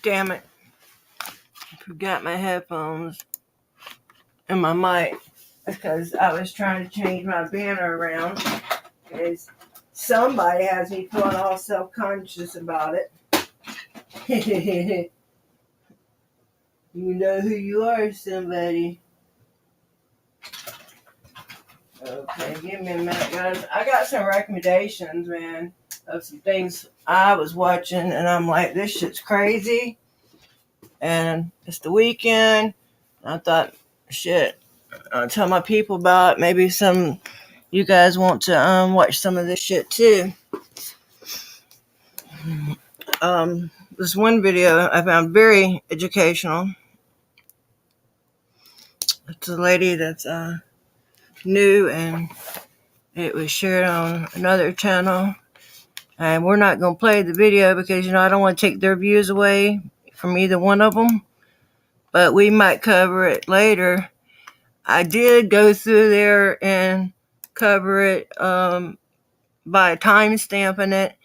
Damn it. I forgot my headphones and my mic because I was trying to change my banner around. Because somebody has me feeling all self-conscious about it. You know who you are, somebody. Okay, give me a minute, guys. I got some recommendations, man, of some things I was watching, and I'm like, this shit's crazy. And it's the weekend. I thought, shit, I'll tell my people about it. Maybe some you guys want to watch some of this shit too. This one video I found very educational. It's a lady that's new, and it was shared on another channel. And we're not going to play the video because, I don't want to take their views away from either one of them. But we might cover it later. I did go through there and cover it by timestamping it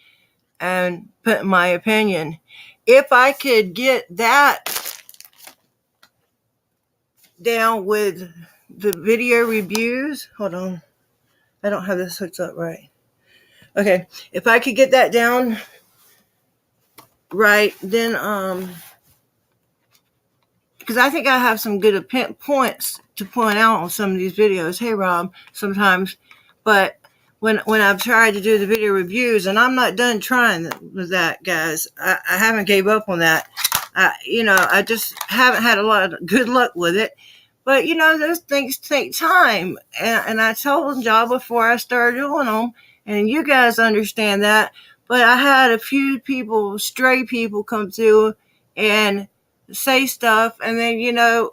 and putting my opinion. If I could get that down with the video reviews, hold on, I don't have this hooked up right. Okay, if I could get that down right, then because I think I have some good points to point out on some of these videos. Hey, Rob, sometimes, but when I've tried to do the video reviews, and I'm not done trying with that, guys. I haven't gave up on that. I just haven't had a lot of good luck with it. But, those things take time. And I told y'all before I started doing them, and you guys understand that. But I had a few people, stray people, come through and say stuff. And then,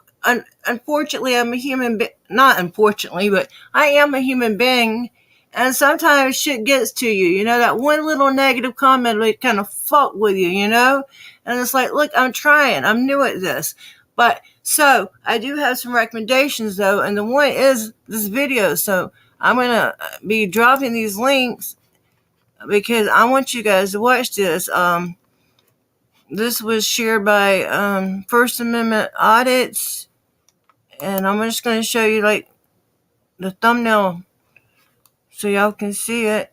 unfortunately, I'm a human being. Not unfortunately, but I am a human being. And sometimes shit gets to you. That one little negative comment will kind of fuck with you, And it's like, look, I'm trying. I'm new at this. But so I do have some recommendations, though. And the one is this video. So I'm going to be dropping these links because I want you guys to watch this. This was shared by First Amendment Audits. And I'm just going to show you like the thumbnail so y'all can see it.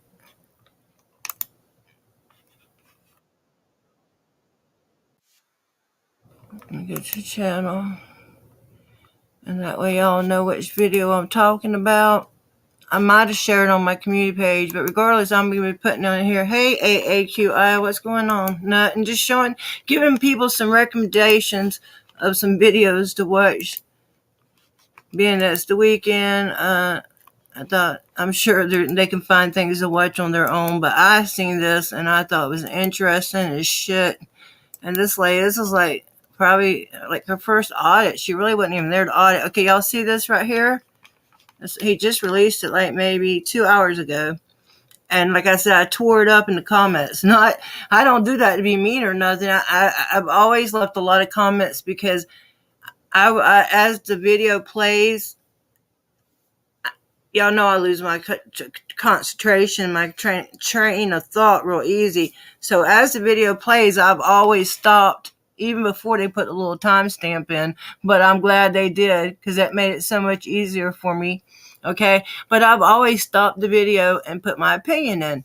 Let me get your channel. And that way y'all know which video I'm talking about. I might have shared it on my community page, but regardless, I'm going to be putting on here, hey, AAQI, what's going on? Nothing, just giving people some recommendations of some videos to watch. Being that it's the weekend, I'm sure they can find things to watch on their own, but I seen this and I thought it was interesting as shit. And this lady, this is like probably like her first audit. She really wasn't even there to audit. Okay, y'all see this right here? He just released it like maybe 2 hours ago. And like I said, I tore it up in the comments. I don't do that to be mean or nothing. I've always left a lot of comments because I as the video plays, y'all know I lose my concentration, my train of thought real easy. So as the video plays, I've always stopped even before they put a little timestamp in. But I'm glad they did because that made it so much easier for me. Okay, but I've always stopped the video and put my opinion in.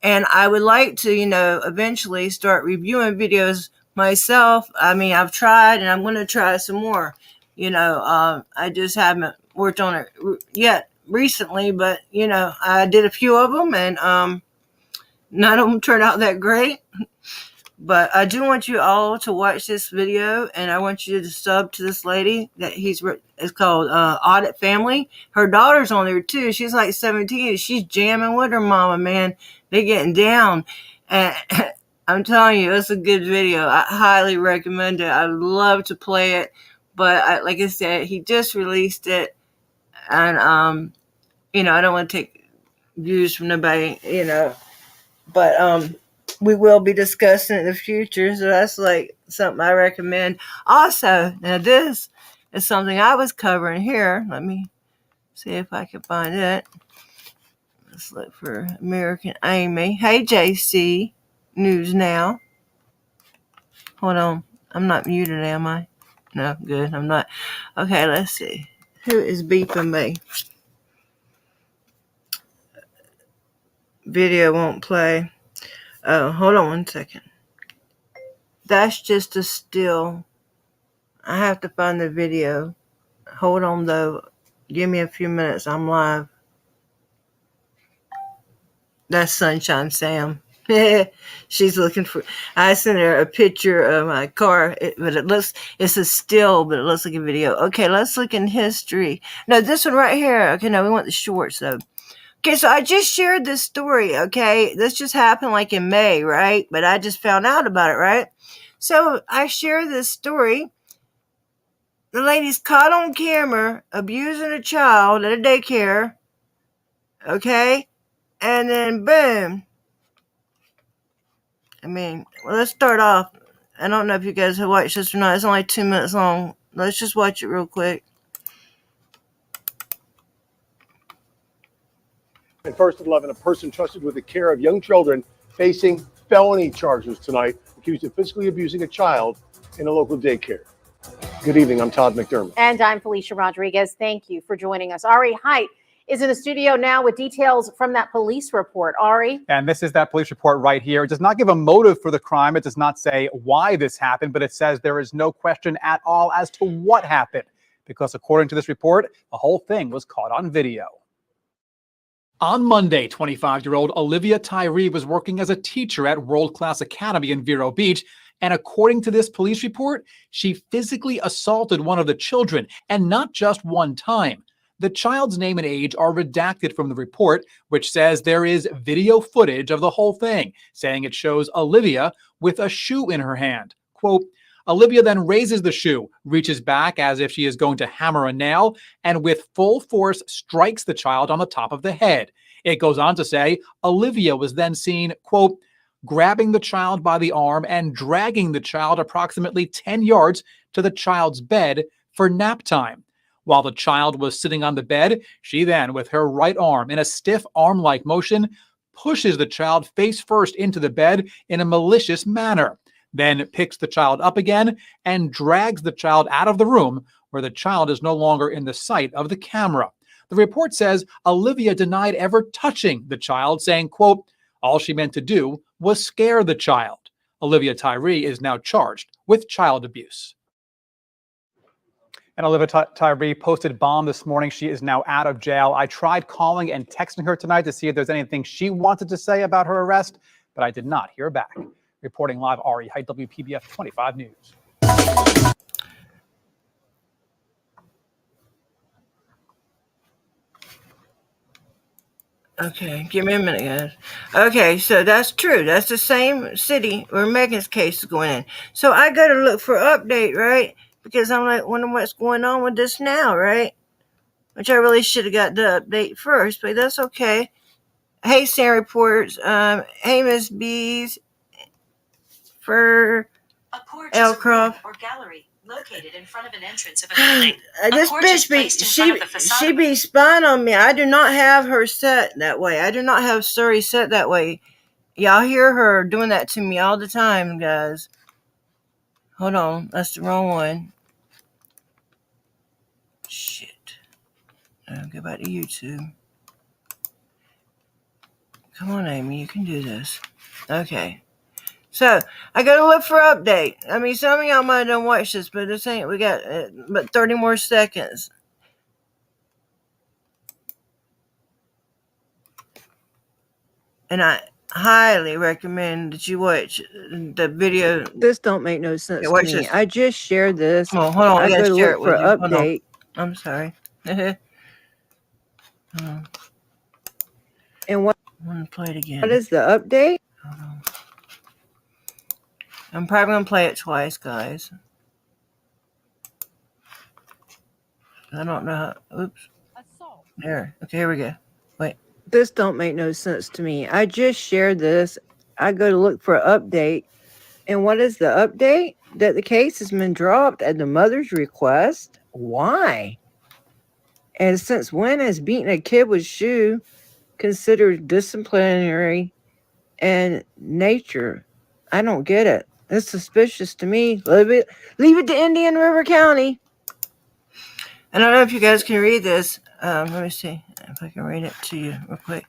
And I would like to, eventually start reviewing videos myself. I mean, I've tried and I'm going to try some more. I just haven't worked on it yet recently, but, I did a few of them and none of them turned out that great. But I do want you all to watch this video, and I want you to sub to this lady that it's called Audit Family. Her daughter's on there too. She's like 17. She's jamming with her mama, man. They getting down. And I'm telling you, it's a good video. I highly recommend it. I'd love to play it. But like I said, he just released it. And, I don't want to take views from nobody, But, we will be discussing it in the future, so that's like something I recommend. Also, now this is something I was covering here. Let me see if I can find it. Let's look for American Amy. Hey, JC, News Now. Hold on. I'm not muted, am I? No, good. I'm not. Okay, let's see. Who is beeping me? Video won't play. Oh, hold on 1 second. That's just a still. I have to find the video. Hold on, though. Give me a few minutes. I'm live. That's Sunshine Sam. She's looking for. I sent her a picture of my car, but it's a still, but it looks like a video. Okay, let's look in history. No, this one right here. Okay, no, we want the shorts though. Okay, so I just shared this story. Okay, this just happened like in May, right? But I just found out about it, right? So I share this story. The lady's caught on camera abusing a child at a daycare. Okay, and then boom. I mean, well, let's start off. I don't know if you guys have watched this or not. It's only 2 minutes long. Let's just watch it real quick. And first at 11, a person trusted with the care of young children facing felony charges tonight, accused of physically abusing a child in a local daycare. Good evening. I'm Todd McDermott. And I'm Felicia Rodriguez. Thank you for joining us. Ari Height is in the studio now with details from that police report. Ari? And this is that police report right here. It does not give a motive for the crime. It does not say why this happened, but it says there is no question at all as to what happened, because according to this report, the whole thing was caught on video. On Monday, 25-year-old Olivia Tyree was working as a teacher at World Class Academy in Vero Beach, and according to this police report, she physically assaulted one of the children, and not just one time. The child's name and age are redacted from the report, which says there is video footage of the whole thing, saying it shows Olivia with a shoe in her hand. Quote, Olivia then raises the shoe, reaches back as if she is going to hammer a nail, and with full force strikes the child on the top of the head. It goes on to say Olivia was then seen, quote, grabbing the child by the arm and dragging the child approximately 10 yards to the child's bed for nap time. While the child was sitting on the bed, she then, with her right arm in a stiff arm-like motion, pushes the child face first into the bed in a malicious manner, then picks the child up again and drags the child out of the room where the child is no longer in the sight of the camera. The report says Olivia denied ever touching the child, saying, quote, all she meant to do was scare the child. Olivia Tyree is now charged with child abuse. And Olivia Tyree posted bond this morning. She is now out of jail. I tried calling and texting her tonight to see if there's anything she wanted to say about her arrest, but I did not hear back. Reporting live, Ari Height, WPBF 25 News. Okay, give me a minute, guys. Okay, so that's true. That's the same city where Megan's case is going in. So I got to look for update, right? Because I'm like, wondering what's going on with this now, right? Which I really should have got the update first, but that's okay. Hey, Sam reports. Hey, Miss Bees. For a porch Elcroft or gallery located in front of an entrance of a building. This bitch she be spying on me. I do not have her set that way. I do not have Surrey set that way. Y'all hear her doing that to me all the time, guys. Hold on, that's the wrong one. Shit. I'll go back to YouTube. Come on, Amy, you can do this. Okay. So, I gotta look for update. I mean, some of y'all might have watched this, but this ain't, we got but 30 more seconds. And I highly recommend that you watch the video. This don't make no sense to me. This. I just shared this. Oh, hold on, I gotta go share look it for with you. update. I'm sorry. And what? I want to play it again. What is the update? Hold on. I'm probably gonna play it twice, guys. I don't know how. Oops. Assault. There. Okay, here we go. Wait. This don't make no sense to me. I just shared this. I go to look for update. And what is the update? That the case has been dropped at the mother's request. Why? And since when is beating a kid with shoe considered disciplinary and nature? I don't get it. It's suspicious to me. Leave it to Indian River County. I don't know if you guys can read this. Let me see if I can read it to you real quick.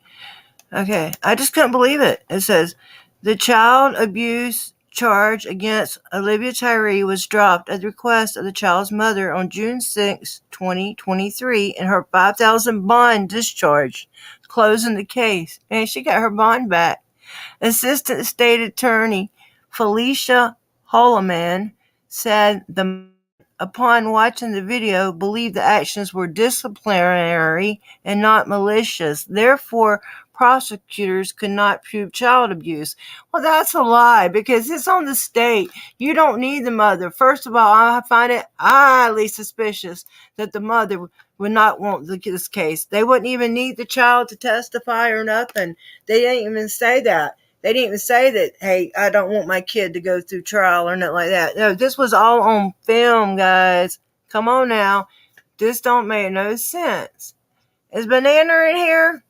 Okay, I just couldn't believe it. It says, the child abuse charge against Olivia Tyree was dropped at the request of the child's mother on June 6, 2023, and her $5,000 bond discharged, closing the case. And she got her bond back. Assistant State Attorney Felicia Holloman said the upon watching the video, believed the actions were disciplinary and not malicious. Therefore, prosecutors could not prove child abuse. Well, that's a lie because it's on the state. You don't need the mother. First of all, I find it highly suspicious that the mother would not want this case. They wouldn't even need the child to testify or nothing. They didn't even say that. They didn't even say that, hey, I don't want my kid to go through trial or nothing like that. No, this was all on film, guys. Come on now. This don't make no sense. Is Banana in here?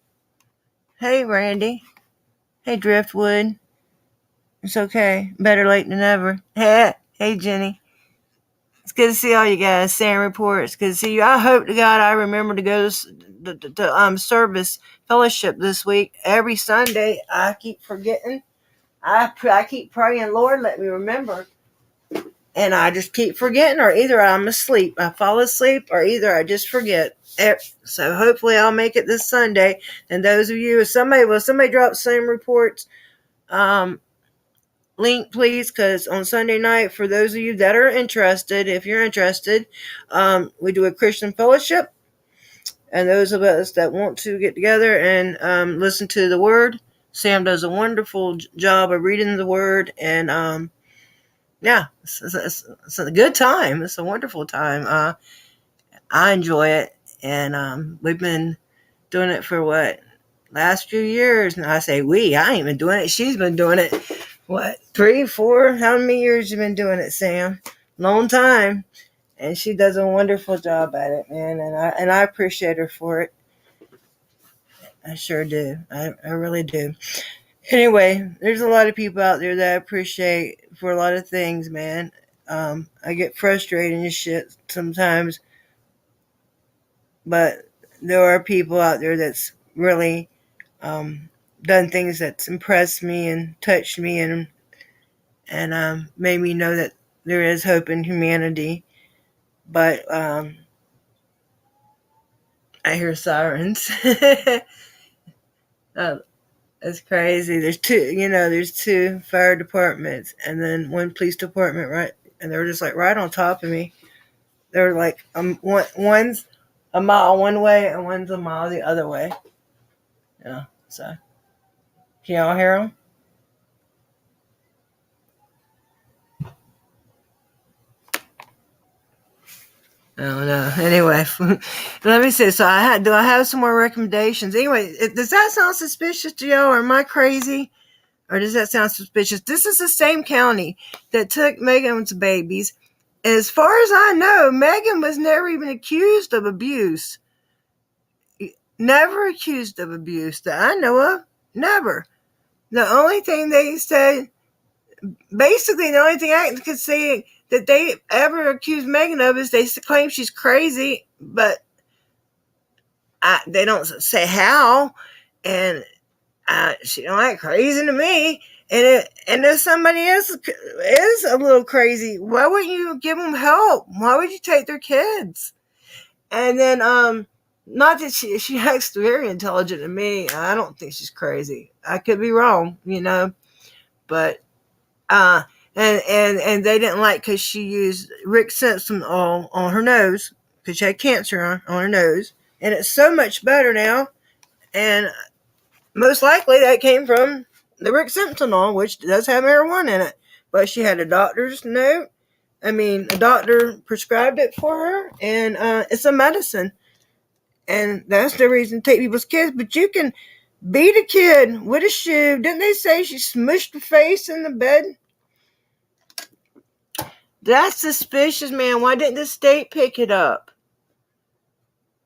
Hey, Randy. Hey, Driftwood. It's okay. Better late than never. Hey, Jenny. It's good to see all you guys. Sam Report. It's good to see you. I hope to God I remember to go to service fellowship this week. Every Sunday, I keep forgetting. I keep praying, Lord, let me remember. And I just keep forgetting, or either I'm asleep, I fall asleep, or either I just forget. So hopefully I'll make it this Sunday. And those of you, if somebody drop Sam Reports link, please, because on Sunday night, for those of you that are interested, if you're interested, we do a Christian fellowship. And those of us that want to get together and listen to the Word, Sam does a wonderful job of reading the Word, and yeah, it's a good time. It's a wonderful time. I enjoy it, and we've been doing it for last few years. And I say we, I ain't been doing it. She's been doing it. 3, 4? How many years you been doing it, Sam? Long time, and she does a wonderful job at it, man. And I appreciate her for it. I sure do. I really do. Anyway, there's a lot of people out there that I appreciate for a lot of things, man. I get frustrated and shit sometimes, but there are people out there that's really done things that's impressed me and touched me and made me know that there is hope in humanity. But I hear sirens. That's crazy. There's two fire departments and then one police department, right? And they're just like right on top of me. They're like one's a mile one way and one's a mile the other way. Yeah. So can y'all hear them? I don't know. Anyway, let me see. So do I have some more recommendations? Anyway, does that sound suspicious to y'all, or am I crazy? Or does that sound suspicious? This is the same county that took Megan's babies. As far as I know, Megan was never even accused of abuse. Never accused of abuse that I know of. Never. The only thing they said, basically the only thing I could say that they ever accused Megan of is they claim she's crazy, but they don't say how. And she don't act crazy to me. And if somebody else is a little crazy, why wouldn't you give them help? Why would you take their kids? And then, not that she acts very intelligent to me. I don't think she's crazy. I could be wrong, but and they didn't like because she used Rick Simpson oil on her nose because she had cancer on her nose, and it's so much better now. And most likely that came from the Rick Simpson oil, which does have marijuana in it. But she had a doctor's note. A doctor prescribed it for her, and it's a medicine. And that's the reason to take people's kids. But you can beat a kid with a shoe. Didn't they say she smushed her face in the bed? That's suspicious, man. Why didn't the state pick it up?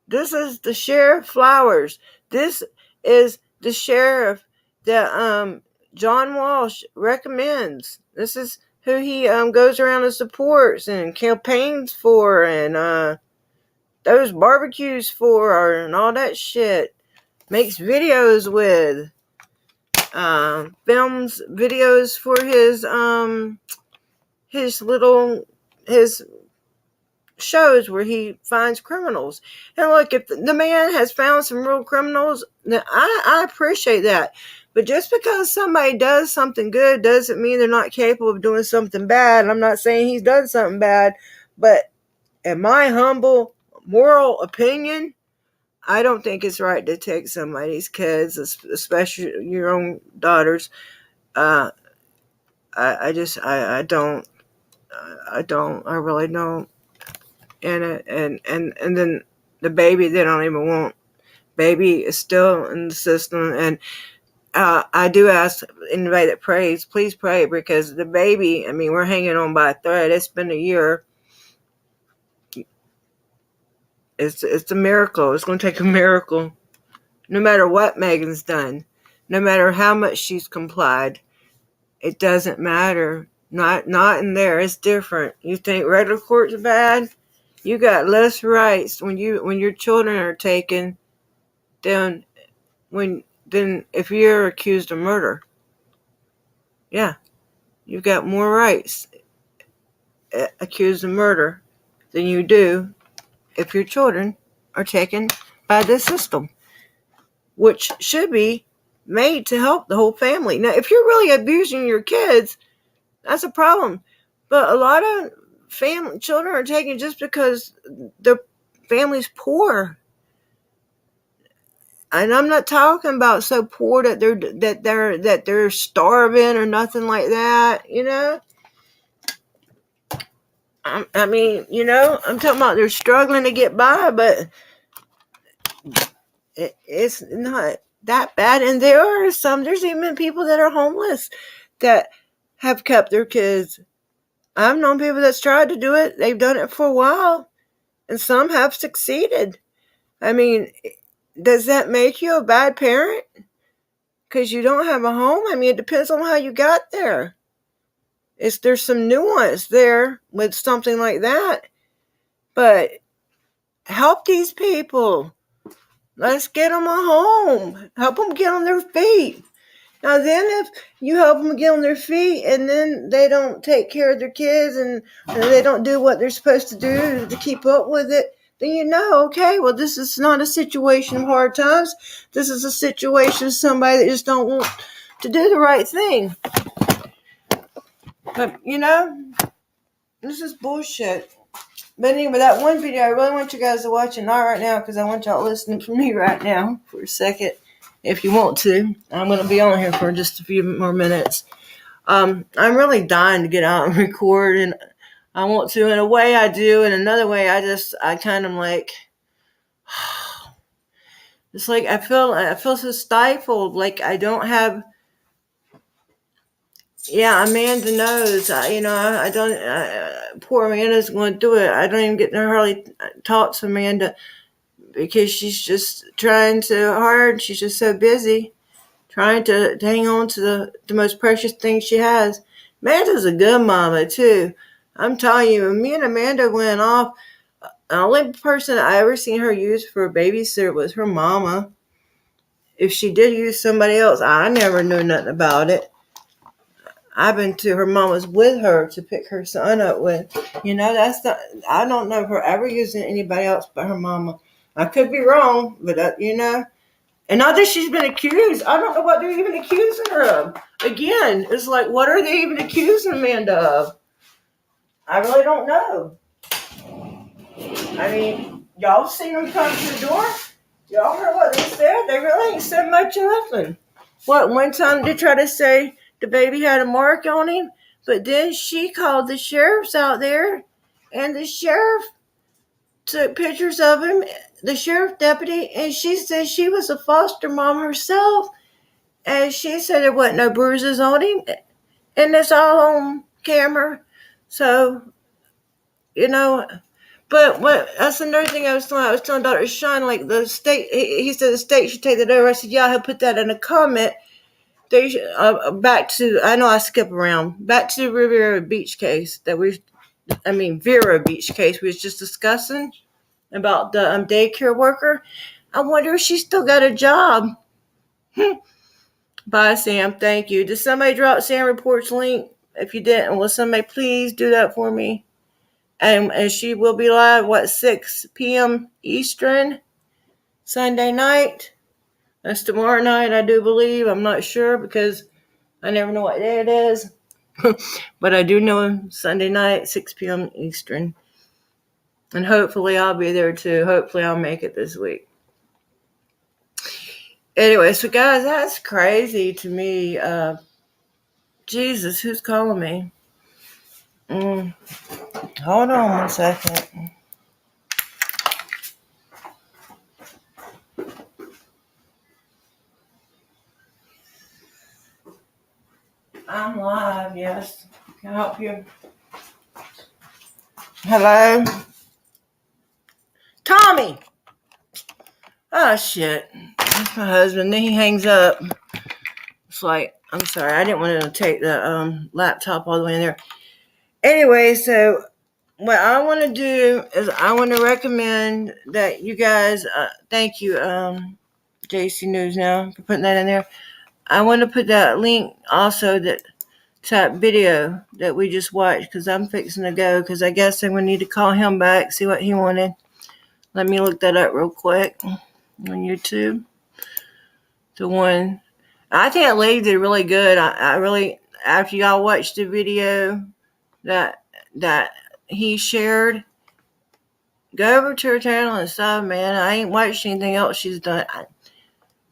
This is the Sheriff Flowers. This is the sheriff that John Walsh recommends. This is who he goes around and supports and campaigns for, and those barbecues for, and all that shit. Makes videos with, films videos for his shows where he finds criminals. And look, if the man has found some real criminals, then I appreciate that. But just because somebody does something good doesn't mean they're not capable of doing something bad. I'm not saying he's done something bad, but in my humble moral opinion, I don't think it's right to take somebody's kids, especially your own daughters. I really don't. And then the baby, they don't even want. Baby is still in the system, and I do ask anybody that prays, please pray, because the baby, I mean, we're hanging on by a thread. It's been a year. It's a miracle. It's going to take a miracle. No matter what Megan's done, no matter how much she's complied, it doesn't matter. Not in there. It's different. You think regular court's bad? You got less rights when your children are taken than if you're accused of murder. Yeah, you've got more rights accused of murder than you do if your children are taken by this system, which should be made to help the whole family. Now, if you're really abusing your kids, that's a problem. But a lot of children are taken just because their family's poor. And I'm not talking about so poor that they're starving or nothing like that, you know. I mean, you know, I'm talking about they're struggling to get by, but it's not that bad. And there's even people that are homeless that have kept their kids. I've known people that's tried to do it. They've done it for a while, and some have succeeded. I mean, does that make you a bad parent because you don't have a home? I mean, it depends on how you got there. There's some nuance there with something like that, but help these people. Let's get them a home. Help them get on their feet. Now then, if you help them get on their feet and then they don't take care of their kids and they don't do what they're supposed to do to keep up with it, then you know, okay, well, this is not a situation of hard times. This is a situation of somebody that just don't want to do the right thing. But, you know, this is bullshit. But anyway, that one video, I really want you guys to watch it, not right now, because I want y'all listening to me right now for a second, if you want to. I'm going to be on here for just a few more minutes. I'm really dying to get out and record, and I want to. In a way, I do. In another way, I kind of like, it's like I feel so stifled. Like I don't have. Yeah, Amanda knows. I don't. Poor Amanda's going to do it. I don't even get to hardly talk to Amanda because she's just trying so hard. She's just so busy trying to hang on to the most precious thing she has. Amanda's a good mama too. I'm telling you, when me and Amanda went off, the only person I ever seen her use for a babysitter was her mama. If she did use somebody else, I never knew nothing about it. I've been to her mama's with her to pick her son up with. You know, I don't know of her ever using anybody else but her mama. I could be wrong, but you know. And not that she's been accused. I don't know what they're even accusing her of. Again, it's like, what are they even accusing Amanda of? I really don't know. I mean, y'all seen them come to the door? Y'all heard what they said? They really ain't said much of nothing. What, one time they tried to say the baby had a mark on him, but then she called the sheriffs out there, and the sheriff took pictures of him, the sheriff deputy, and she said she was a foster mom herself, and she said there wasn't no bruises on him, and it's all on camera. So, you know, but that's another thing I was telling Dr. Sean, like the state, he said the state should take that over. I said, yeah, he'll put that in a comment. They back to, I know I skip around, back to the Riviera Beach case Vera Beach case we was just discussing about the daycare worker. I wonder if she still got a job. Bye, Sam. Thank you. Did somebody drop Sam Report's link? If you didn't, will somebody please do that for me? And she will be live, 6 p.m. Eastern, Sunday night. That's tomorrow night, I do believe. I'm not sure because I never know what day it is. But I do know Sunday night, 6 p.m. Eastern. And hopefully I'll be there too. Hopefully I'll make it this week. Anyway, so guys, that's crazy to me. Jesus, who's calling me? Hold on 1 second. I'm live, yes. Can I help you? Hello? Tommy! Oh, shit. That's my husband. Then he hangs up. It's like, I'm sorry. I didn't want to take the laptop all the way in there. Anyway, so what I want to do is I want to recommend that you guys, thank you, JC News Now, for putting that in there. I want to put that link also to that video that we just watched because I'm fixing to go because I guess I'm going to need to call him back, see what he wanted. Let me look that up real quick on YouTube. The one, I think that lady did really good. I really, after y'all watched the video that he shared, go over to her channel and stuff, man. I ain't watched anything else she's done,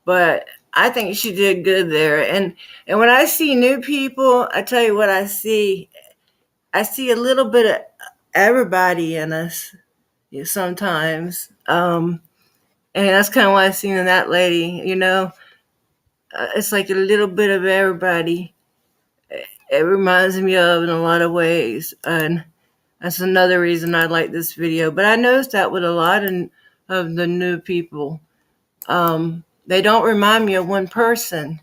but I think she did good there. And when I see new people, I tell you what I see. I see a little bit of everybody in us sometimes. And that's kind of what I've seen in that lady, It's like a little bit of everybody. It reminds me of in a lot of ways. And that's another reason I like this video. But I noticed that with a lot of the new people. They don't remind me of one person.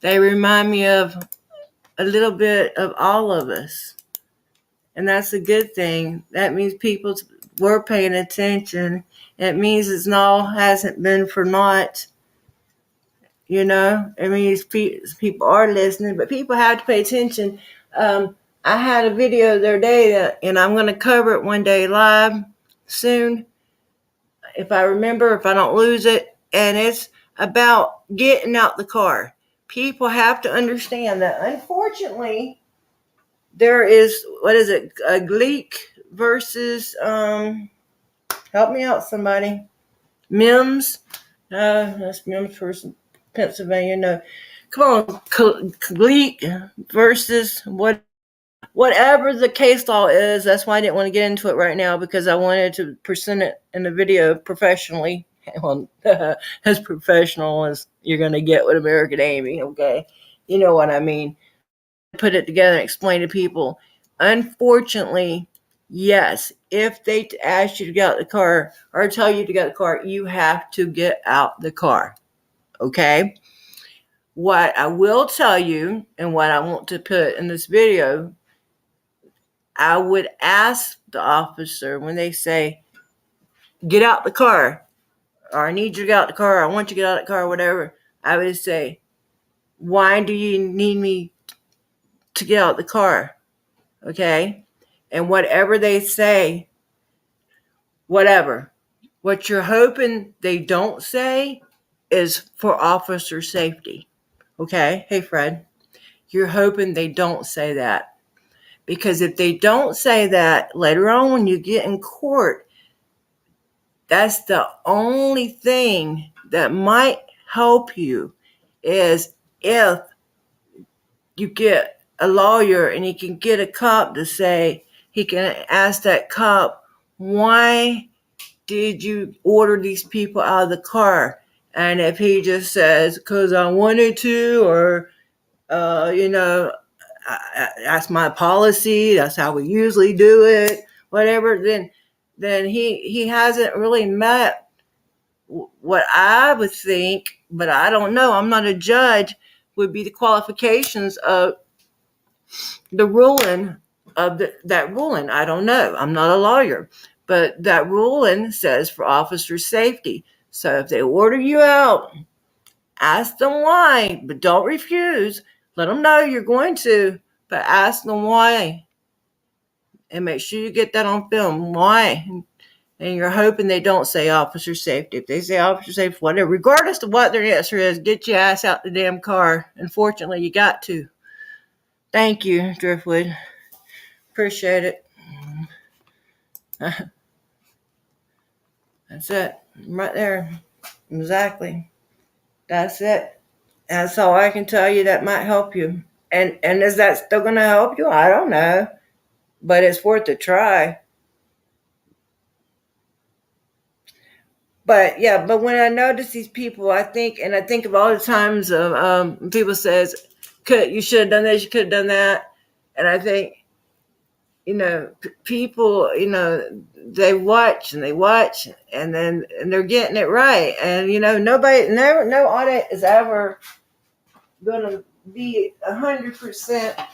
They remind me of a little bit of all of us. And that's a good thing. That means people were paying attention. It means it's not hasn't been for naught. It means people are listening, but people have to pay attention. I had a video the other day and I'm going to cover it one day live soon. If I remember, if I don't lose it. And it's about getting out the car. People have to understand that, unfortunately, there is, a Gleek versus, help me out, somebody. Mims. That's Mims versus Pennsylvania. No. Come on, Gleek versus whatever the case law is. That's why I didn't want to get into it right now because I wanted to present it in the video professionally. Well, as professional as you're going to get with American Amy, okay? You know what I mean. Put it together and explain to people. Unfortunately, yes, if they ask you to get out the car or tell you to get out the car, you have to get out the car, okay? What I will tell you and what I want to put in this video, I would ask the officer when they say, get out the car, or I need you to get out the car, or I want you to get out the car, or whatever, I would say, why do you need me to get out the car? Okay? And whatever they say, whatever. What you're hoping they don't say is for officer safety. Okay? Hey, Fred. You're hoping they don't say that. Because if they don't say that, later on when you get in court, that's the only thing that might help you is if you get a lawyer and he can get a cop to say, he can ask that cop, why did you order these people out of the car? And if he just says, because I wanted to, or, that's my policy, that's how we usually do it, whatever, then he hasn't really met what I would think, but I don't know, I'm not a judge, would be the qualifications of the ruling of that ruling. I don't know. I'm not a lawyer, but that ruling says for officer safety. So if they order you out, ask them why, but don't refuse. Let them know you're going to, but ask them why. And make sure you get that on film. Why? And you're hoping they don't say officer safety. If they say officer safety, whatever, regardless of what their answer is, get your ass out the damn car. Unfortunately, you got to. Thank you, Driftwood. Appreciate it. That's it. Right there. Exactly. That's it. That's all I can tell you that might help you. And is that still going to help you? I don't know. But it's worth a try. But yeah, but when I notice these people, I think of all the times of people says, you should have done this, you could have done that. And I think, people, they watch and then they're getting it right. And, no audit is ever going to be 100%.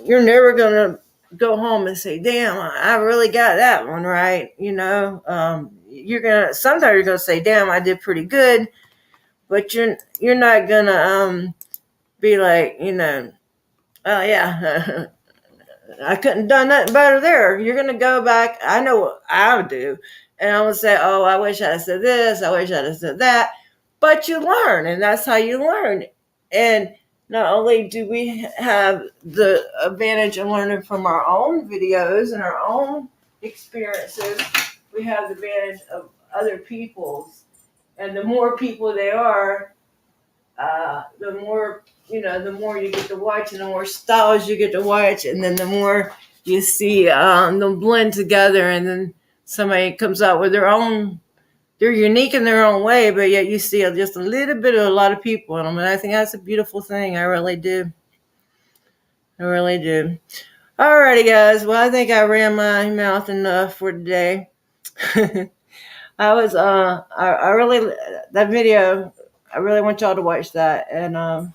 You're never going to go home and say, damn, I really got that one right. Sometimes you're going to say, damn, I did pretty good. But you're not going to be like, oh, yeah, I couldn't have done nothing better there. You're going to go back. I know what I would do. And I'm going to say, oh, I wish I had said this. I wish I'd have said that. But you learn, and that's how you learn. And not only do we have the advantage of learning from our own videos and our own experiences, we have the advantage of other people's. And the more people they are, the more you get to watch, and the more styles you get to watch, and then the more you see them blend together, and then somebody comes out with their own. They're unique in their own way, but yet you see just a little bit of a lot of people in them, and I think that's a beautiful thing. I really do. I really do. Alrighty, guys. Well, I think I ran my mouth enough for today. I really that video. I really want y'all to watch that, and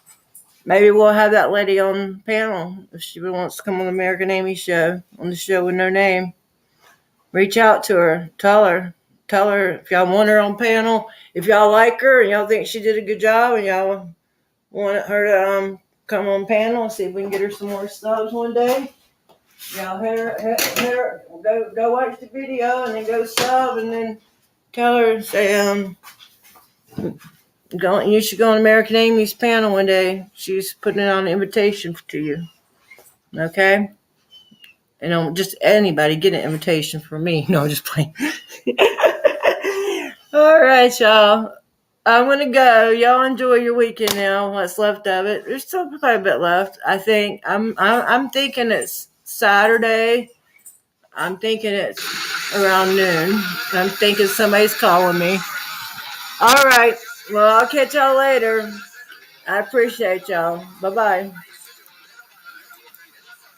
maybe we'll have that lady on panel if she wants to come on the American Amy show, on the show with no name. Reach out to her. Tell her if y'all want her on panel. If y'all like her and y'all think she did a good job and y'all want her to come on panel and see if we can get her some more stubs one day. Y'all hit her, go watch the video and then go sub and then tell her, say, you should go on American Amy's panel one day. She's putting it on an invitation to you. Okay? And just anybody get an invitation from me. No, just playing. All right, y'all. I'm going to go. Y'all enjoy your weekend now, what's left of it. There's still quite a bit left, I think. I'm thinking it's Saturday. I'm thinking it's around noon. I'm thinking somebody's calling me. All right. Well, I'll catch y'all later. I appreciate y'all. Bye-bye.